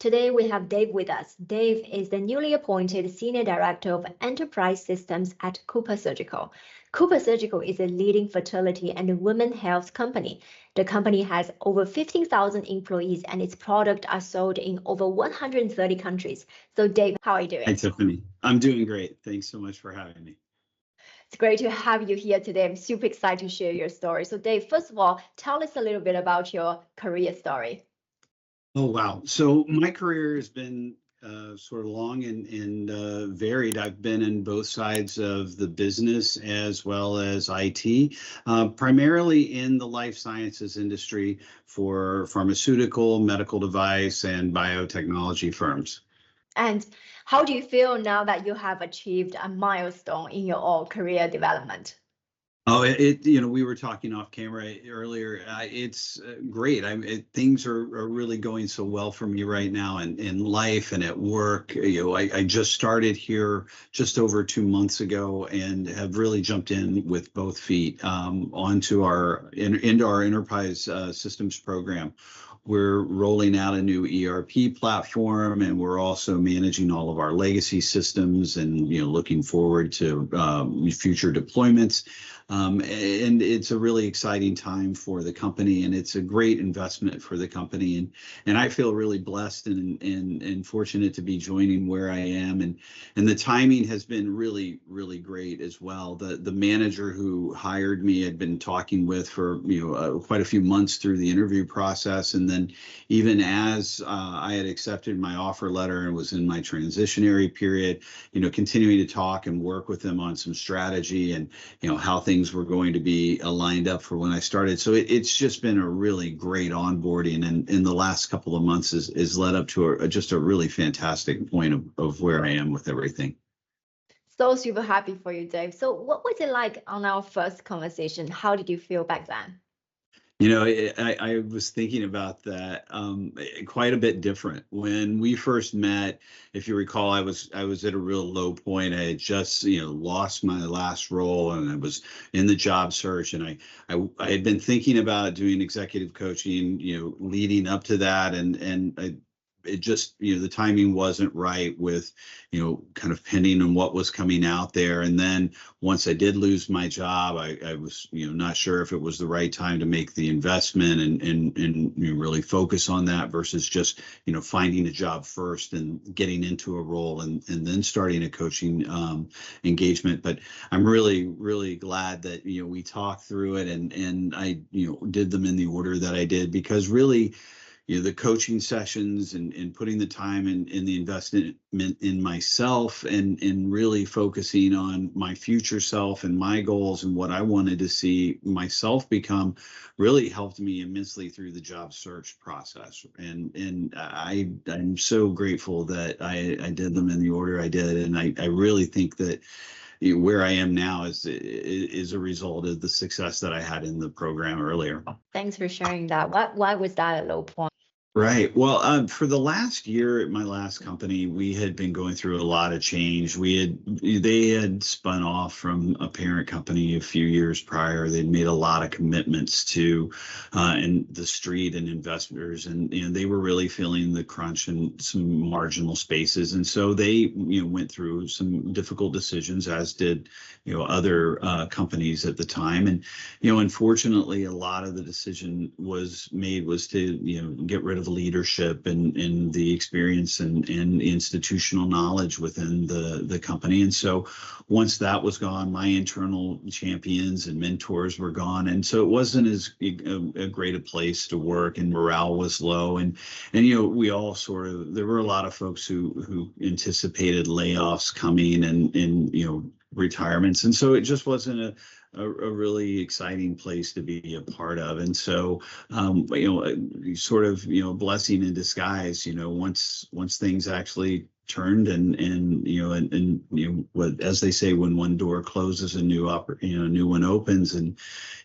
Today we have Dave with us. Dave is the newly appointed Senior Director of Enterprise Systems at Cooper Surgical. Cooper Surgical is a leading fertility and women's health company. The company has over 15,000 employees and its products are sold in over 130 countries. So Dave, how are you doing? Hi, Tiffany. I'm doing great. Thanks so much for having me. It's great to have you here today. I'm super excited to share your story. So Dave, first of all, tell us a little bit about your career story. Oh, wow. So my career has been sort of long and varied. I've been in both sides of the business as well as IT, primarily in the life sciences industry for pharmaceutical, medical device, and biotechnology firms. And how do you feel now that you have achieved a milestone in your career development? Oh, we were talking off camera earlier. It's great. Things are really going so well for me right now in life and at work. I just started here just over 2 months ago and have really jumped in with both feet into our enterprise systems program. We're rolling out a new ERP platform, and we're also managing all of our legacy systems and looking forward to future deployments. And it's a really exciting time for the company, and it's a great investment for the company. And I feel really blessed and fortunate to be joining where I am. And the timing has been really, really great as well. The manager who hired me had been talking with for quite a few months through the interview process, and then even as I had accepted my offer letter and was in my transitionary period, continuing to talk and work with them on some strategy and how things were going to be lined up for when I started. So it's just been a really great onboarding, and in the last couple of months is led up to just a really fantastic point of where I am with everything. So super happy for you, Dave. So what was it like on our first conversation? How did you feel back then? I was thinking about that quite a bit different. When we first met, if you recall, I was at a real low point. I had just lost my last role, and I was in the job search, and I had been thinking about doing executive coaching, leading up to that, and it just the timing wasn't right with kind of pending on what was coming out there. And then once I did lose my job, I was not sure if it was the right time to make the investment and really focus on that versus just finding a job first and getting into a role and then starting a coaching engagement. But I'm really glad that we talked through it and I did them in the order that I did, because really the coaching sessions and putting the time in the investment in myself and really focusing on my future self and my goals and what I wanted to see myself become really helped me immensely through the job search process. And I'm so grateful that I did them in the order I did. And I really think that where I am now is a result of the success that I had in the program earlier. Thanks for sharing that. Why was that a low point? Right. Well, for the last year at my last company, we had been going through a lot of change. They had spun off from a parent company a few years prior. They'd made a lot of commitments to and the street and investors, and they were really feeling the crunch in some marginal spaces. And so they went through some difficult decisions, as did other companies at the time. And unfortunately, a lot of the decision was to get rid of leadership and the experience and institutional knowledge within the company. And so once that was gone, my internal champions and mentors were gone. And so it wasn't as a great a place to work, and morale was low. And we all there were a lot of folks who anticipated layoffs coming and retirements. And so it just wasn't a really exciting place to be a part of. And so, sort of, blessing in disguise, once things actually turned and what, as they say, when one door closes, a new one opens. And,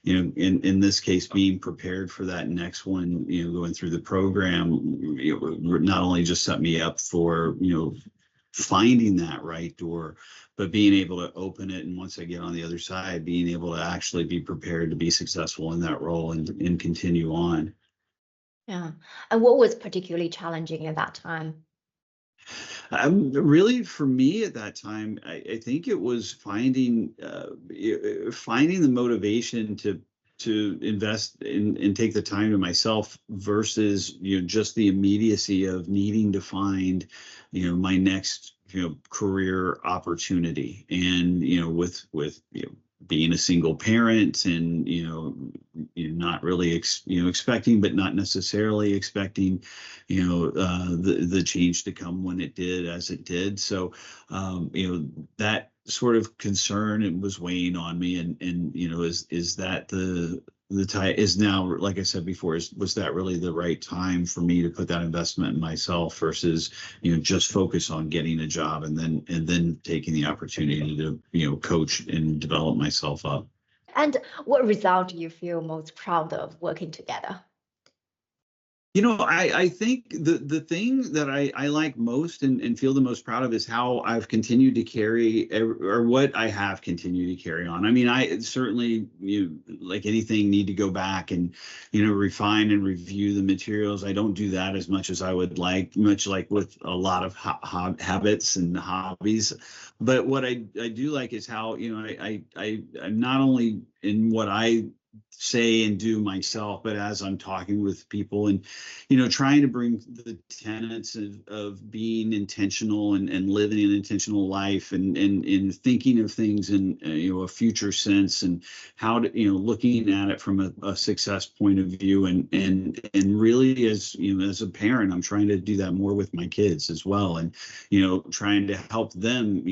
in this case, being prepared for that next one, going through the program, not only just set me up for, finding that right door, but being able to open it. And once I get on the other side, being able to actually be prepared to be successful in that role and continue on. Yeah. And what was particularly challenging at that time? Really, for me at that time, I think it was finding the motivation to invest in and take the time to myself versus just the immediacy of needing to find my next career opportunity. And being a single parent and you're not really expecting, but not necessarily expecting the change to come when it did, as it did. So that sort of concern, it was weighing on me. And is that the time is now, like I said before, was that really the right time for me to put that investment in myself versus just focus on getting a job and then taking the opportunity to coach and develop myself up. And what result do you feel most proud of working together? I think the thing that I like most and feel the most proud of is how I've continued to or what I have continued to carry on. I mean, I certainly, like anything, need to go back and, refine and review the materials. I don't do that as much as I would like, much like with a lot of habits and hobbies. But what I do like is how, I'm not only in what I say and do myself, but as I'm talking with people and, trying to bring the tenets of being intentional and living an intentional life and thinking of things in, a future sense and how to, looking at it from a success point of view and really as, as a parent, I'm trying to do that more with my kids as well. And, trying to help them,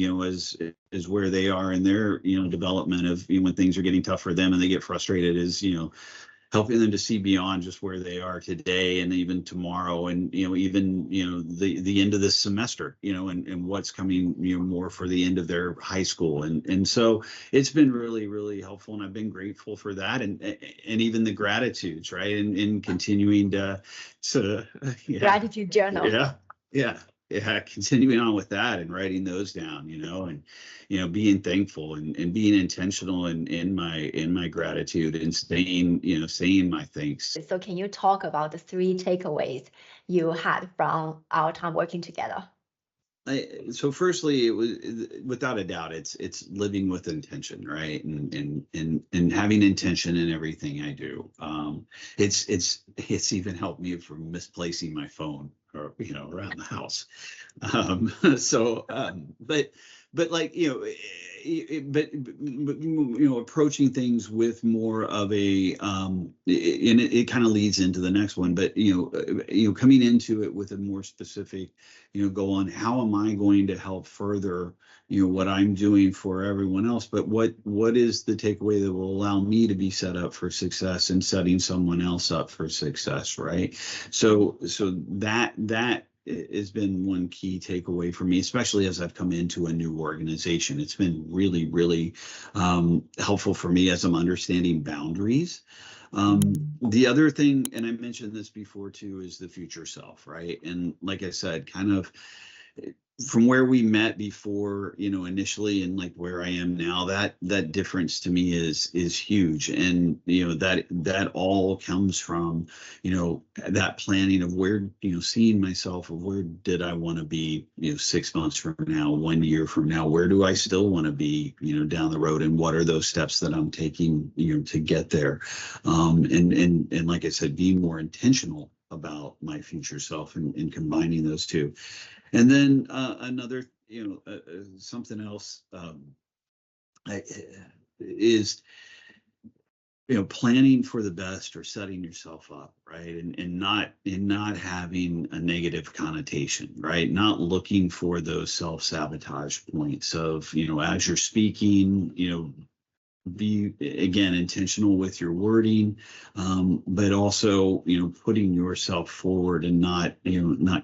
as where they are in their development of when things are getting tough for them and they get frustrated is helping them to see beyond just where they are today and even tomorrow and even the end of this semester and what's coming more for the end of their high school and so it's been really, really helpful and I've been grateful for that and even the gratitudes, right, and continuing to yeah. Gratitude journal. Yeah, continuing on with that and writing those down, and being thankful and being intentional in my gratitude and saying my thanks. So can you talk about the 3 takeaways you had from our time working together? So firstly, it was without a doubt, it's living with intention, right? And having intention in everything I do. It's even helped me from misplacing my phone or around the house. But like approaching things with more of a and it kind of leads into the next one, but coming into it with a more specific go on how am I going to help further what I'm doing for everyone else, but what is the takeaway that will allow me to be set up for success and setting someone else up for success, right? So that has been one key takeaway for me, especially as I've come into a new organization. It's been really, really helpful for me as I'm understanding boundaries. The other thing, and I mentioned this before too, is the future self, right? And like I said, kind of from where we met before, initially and like where I am now, that difference to me is huge. And, that all comes from, that planning of where, seeing myself of where did I want to be, 6 months from now, 1 year from now, where do I still want to be, down the road? And what are those steps that I'm taking, to get there? And like I said, being more intentional about my future self and combining those two. And then another, something else is, planning for the best or setting yourself up, right? And not having a negative connotation, right? Not looking for those self-sabotage points of, as you're speaking, be again intentional with your wording, but also putting yourself forward and not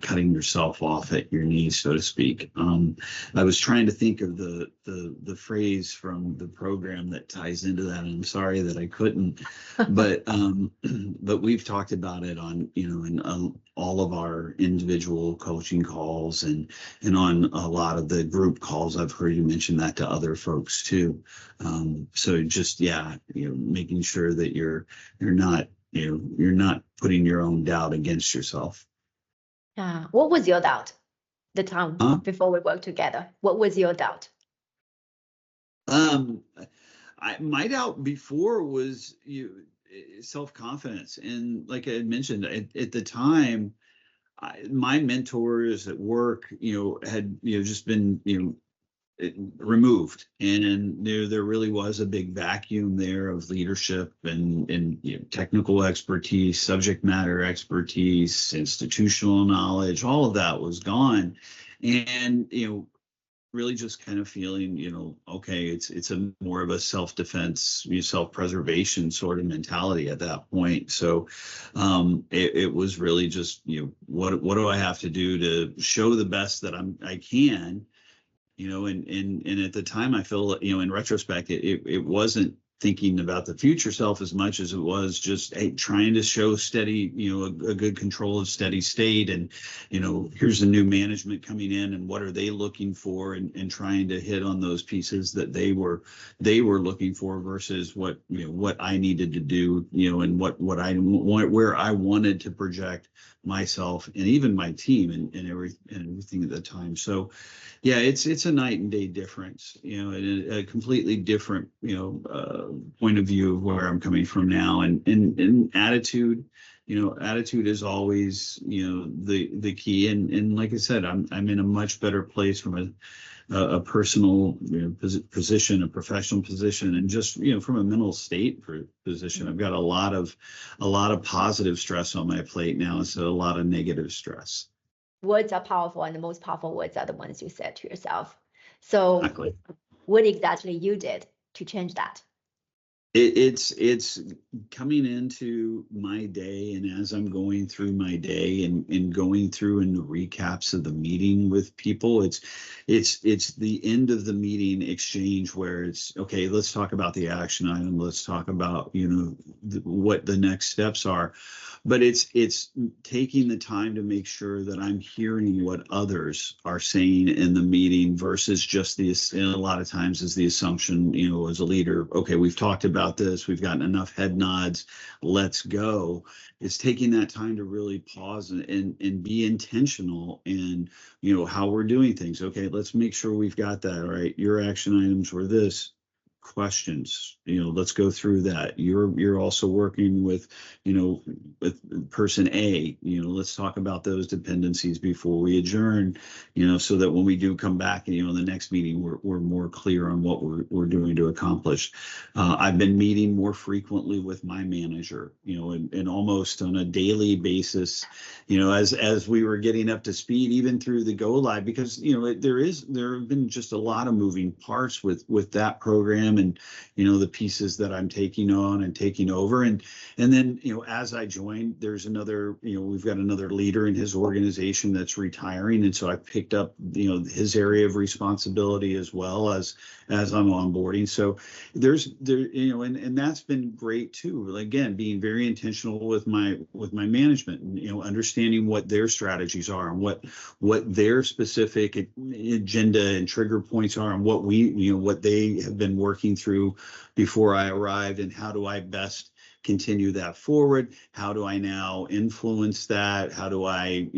cutting yourself off at your knees, so to speak. I was trying to think of the phrase from the program that ties into that, and I'm sorry that I couldn't, but we've talked about it on in all of our individual coaching calls and on a lot of the group calls. I've heard you mention that to other folks too. So just making sure that you're not you're not putting your own doubt against yourself. What was your doubt the time Huh? before we worked together? What was your doubt? My doubt before was self-confidence. And like I had mentioned, at the time, my mentors at work, had, just been, removed, and there really was a big vacuum there of leadership and technical expertise, subject matter expertise, institutional knowledge. All of that was gone, and really just kind of feeling, okay, it's a more of a self-defense, self-preservation sort of mentality at that point. So it was really just, what do I have to do to show the best that I can, and at the time I feel, in retrospect, it wasn't thinking about the future self as much as it was just trying to show steady, a good control of steady state. And, here's the new management coming in, and what are they looking for, and trying to hit on those pieces that they were looking for versus what I needed to do, and where I wanted to project myself and even my team and everything at the time. So yeah, it's a night and day difference, and a completely different, point of view of where I'm coming from now, and attitude. Attitude is always, the key. And like I said, I'm in a much better place from a personal, position, a professional position, and just, from a mental state position. I've got a lot of positive stress on my plate now, instead of a lot of negative stress. Words are powerful, and the most powerful words are the ones you said to yourself. So Exactly. what exactly you did to change that? It's coming into my day, and as I'm going through my day and going through in the recaps of the meeting with people, it's the end of the meeting exchange where it's, okay, let's talk about the action item, let's talk about what the next steps are. But it's taking the time to make sure that I'm hearing what others are saying in the meeting versus just and a lot of times is the assumption, as a leader, okay, we've talked about this, we've gotten enough head nods, let's go. It's taking that time to really pause and be intentional in, how we're doing things. Okay, let's make sure we've got that right. Your action items were this. Questions, let's go through that. You're also working with person A, let's talk about those dependencies before we adjourn, so that when we do come back, in the next meeting, we're more clear on what we're doing to accomplish. I've been meeting more frequently with my manager, and almost on a daily basis, as we were getting up to speed, even through the go live, because there have been just a lot of moving parts with that program, and the pieces that I'm taking on and taking over, and then as I joined, there's another, we've got another leader in his organization that's retiring, and so I picked up his area of responsibility as well as I'm onboarding. So and that's been great too. Again, being very intentional with my management, and understanding what their strategies are, and what their specific agenda and trigger points are, and what they have been working through before I arrived, and how do I best continue that forward? How do I now influence that? How do I,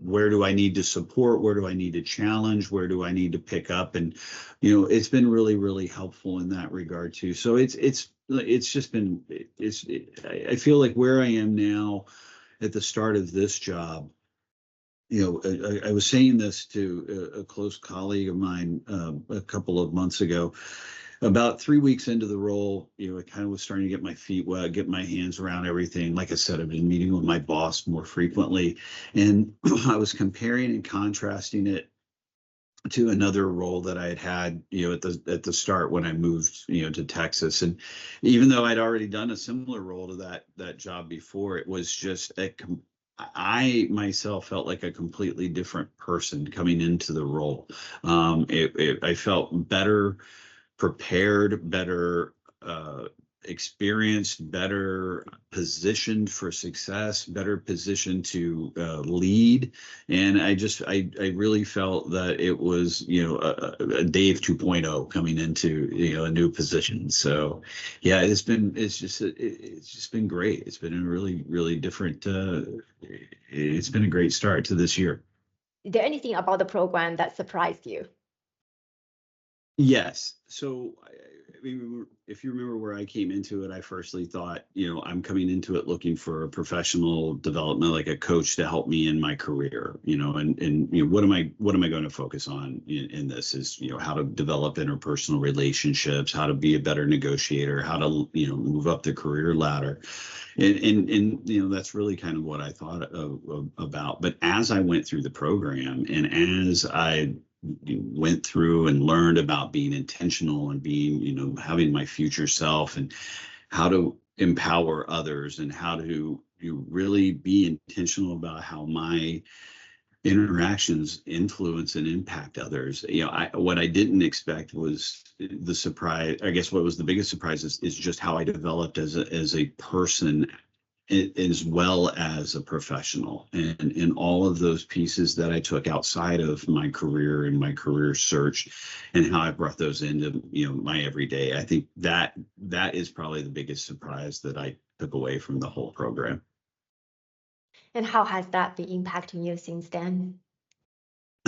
where do I need to support? Where do I need to challenge? Where do I need to pick up? And, it's been really, really helpful in that regard too. So it's just been, I feel like where I am now at the start of this job, I was saying this to a close colleague of mine a couple of months ago. About 3 weeks into the role, I kind of was starting to get my feet wet, get my hands around everything. Like I said, I've been meeting with my boss more frequently, and I was comparing and contrasting it to another role that I had at the start when I moved, to Texas. And even though I'd already done a similar role to that job before, it was just I myself felt like a completely different person coming into the role. I felt better prepared, better experienced, better positioned for success, better positioned to lead. And I really felt that it was, a Dave 2.0 coming into, a new position. So yeah, it's just been great. It's been a really, really different, it's been a great start to this year. Is there anything about the program that surprised you? Yes. So, I mean, if you remember where I came into it, I firstly thought, I'm coming into it looking for a professional development, like a coach to help me in my career, and what am I going to focus on in this is, how to develop interpersonal relationships, how to be a better negotiator, how to, move up the career ladder. And that's really kind of what I thought about. But as I went through the program and as I went through and learned about being intentional and being, having my future self and how to empower others and how to really be intentional about how my interactions influence and impact others. What I didn't expect was the surprise. I guess what was the biggest surprise is just how I developed as a person as well as a professional, and in all of those pieces that I took outside of my career and my career search and how I brought those into my everyday. I think that is probably the biggest surprise that I took away from the whole program. And how has that been impacting you since then?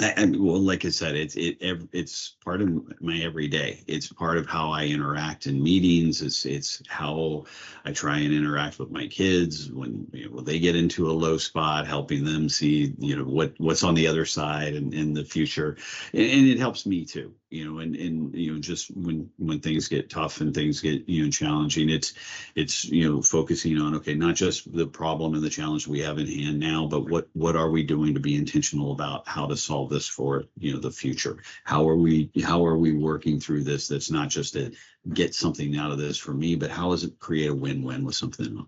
Well, like I said, it's part of my everyday. It's part of how I interact in meetings. It's how I try and interact with my kids when they get into a low spot, helping them see what's on the other side and in the future, and it helps me too. And just when things get tough and things get challenging, it's focusing on, okay, not just the problem and the challenge we have in hand now, but what are we doing to be intentional about how to solve this for the future. How are we working through this? That's not just to get something out of this for me, but how does it create a win-win with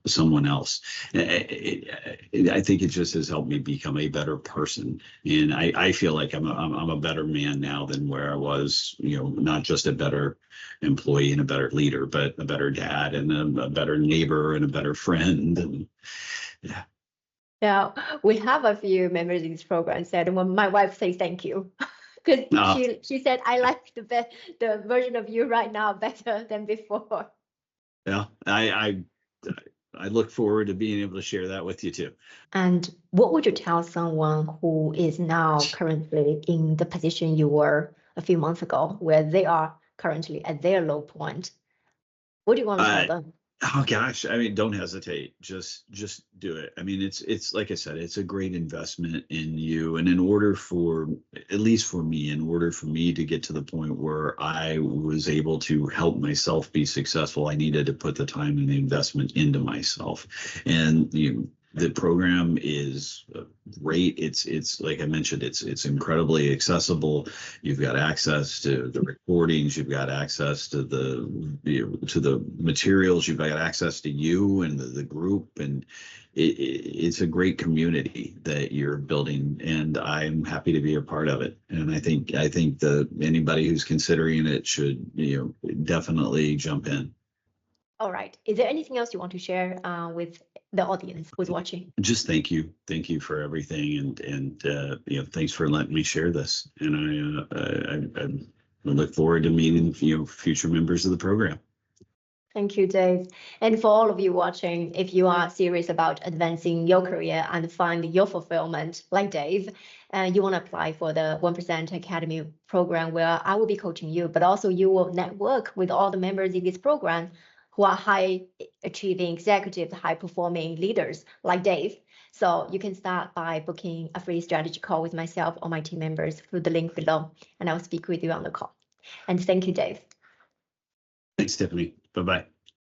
someone else? I think it just has helped me become a better person, and I feel like I'm a better man now than where I was. Not just a better employee and a better leader, but a better dad and a better neighbor and a better friend. And yeah. Yeah, we have a few members in this program said, well, my wife says thank you. Because she said, I like the version of you right now better than before. Yeah, I look forward to being able to share that with you too. And what would you tell someone who is now currently in the position you were a few months ago, where they are currently at their low point? What do you want to tell them? Oh gosh, I mean, don't hesitate. Just do it. I mean, it's like I said, it's a great investment in you. And in order for, at least for me, in order for me to get to the point where I was able to help myself be successful, I needed to put the time and the investment into myself. And the program is great. It's like I mentioned, it's incredibly accessible. You've got access to the recordings. You've got access to the materials. You've got access to you and the group, and it's a great community that you're building. And I'm happy to be a part of it. And I think that anybody who's considering it should definitely jump in. All right. Is there anything else you want to share with the audience who's watching? Just thank you for everything, and thanks for letting me share this. And I look forward to meeting future members of the program. Thank you, Dave. And for all of you watching, if you are serious about advancing your career and find your fulfillment like Dave, you want to apply for the 1% Academy program, where I will be coaching you, but also you will network with all the members in this program who are high achieving executives, high performing leaders like Dave. So you can start by booking a free strategy call with myself or my team members through the link below, and I'll speak with you on the call. And thank you, Dave. Thanks, Tiffany. Bye-bye.